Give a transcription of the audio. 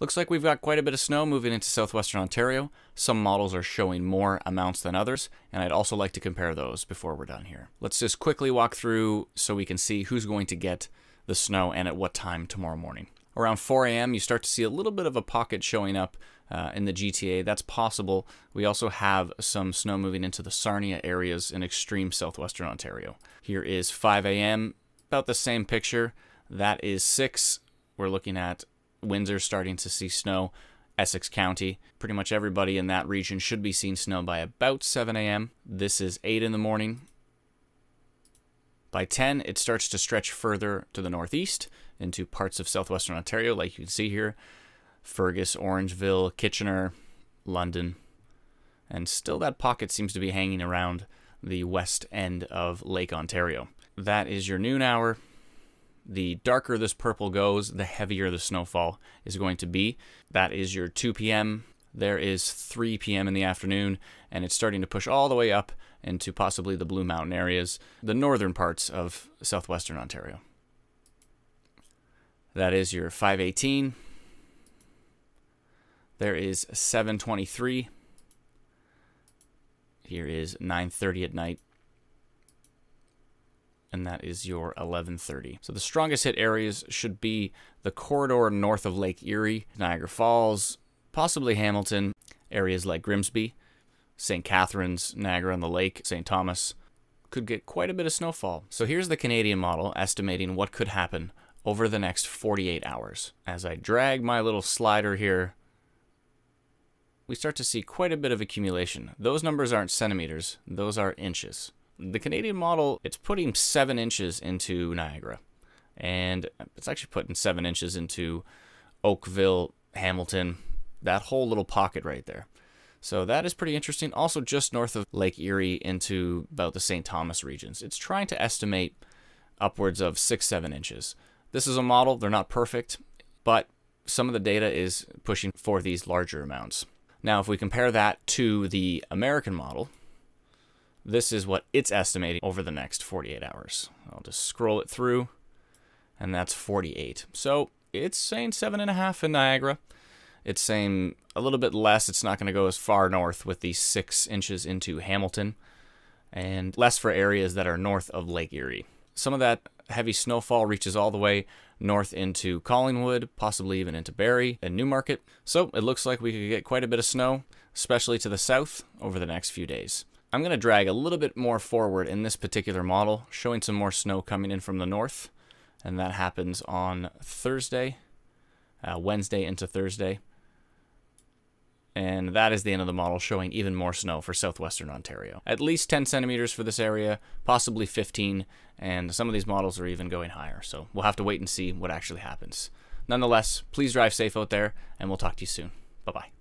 Looks like we've got quite a bit of snow moving into southwestern Ontario. Some models are showing more amounts than others, and I'd also like to compare those before we're done here. Let's just quickly walk through so we can see who's going to get the snow and at what time tomorrow morning. Around 4 a.m. you start to see a little bit of a pocket showing up in the GTA. That's possible. We also have some snow moving into the Sarnia areas in extreme southwestern Ontario. Here is 5 a.m. About the same picture. That is 6. We're looking at Windsor starting to see snow. Essex County, pretty much everybody in that region should be seeing snow by about 7 a.m. This is 8 in the morning. By 10, it starts to stretch further to the northeast into parts of southwestern Ontario, like you can see here. Fergus, Orangeville, Kitchener, London. And still that pocket seems to be hanging around the west end of Lake Ontario. That is your noon hour. The darker this purple goes, the heavier the snowfall is going to be. That is your 2 p.m. There is 3 p.m. in the afternoon, and it's starting to push all the way up into possibly the Blue Mountain areas, the northern parts of southwestern Ontario. That is your 5:18. There is 7:23. Here is 9:30 at night. And that is your 11:30. So the strongest hit areas should be the corridor north of Lake Erie, Niagara Falls, possibly Hamilton, areas like Grimsby, St. Catharines, Niagara-on-the-Lake, St. Thomas. Could get quite a bit of snowfall. So here's the Canadian model estimating what could happen over the next 48 hours. As I drag my little slider here, we start to see quite a bit of accumulation. Those numbers aren't centimeters, those are inches. The Canadian model, it's putting 7 inches into Niagara, and it's actually putting 7 inches into Oakville, Hamilton, that whole little pocket right there. So that is pretty interesting. Also just north of Lake Erie into about the St. Thomas regions. It's trying to estimate upwards of 6-7 inches. This is a model, they're not perfect, but some of the data is pushing for these larger amounts. Now if we compare that to the American model, this is what it's estimating over the next 48 hours. I'll just scroll it through, and that's 48. So it's saying 7.5 in Niagara. It's saying a little bit less. It's not going to go as far north with the 6 inches into Hamilton, and less for areas that are north of Lake Erie. Some of that heavy snowfall reaches all the way north into Collingwood, possibly even into Barrie and Newmarket. So it looks like we could get quite a bit of snow, especially to the south, over the next few days. I'm going to drag a little bit more forward in this particular model, showing some more snow coming in from the north, and that happens on Thursday, Wednesday into Thursday. And that is the end of the model, showing even more snow for southwestern Ontario. At least 10 centimeters for this area, possibly 15, and some of these models are even going higher. So we'll have to wait and see what actually happens. Nonetheless, please drive safe out there, and we'll talk to you soon. Bye-bye.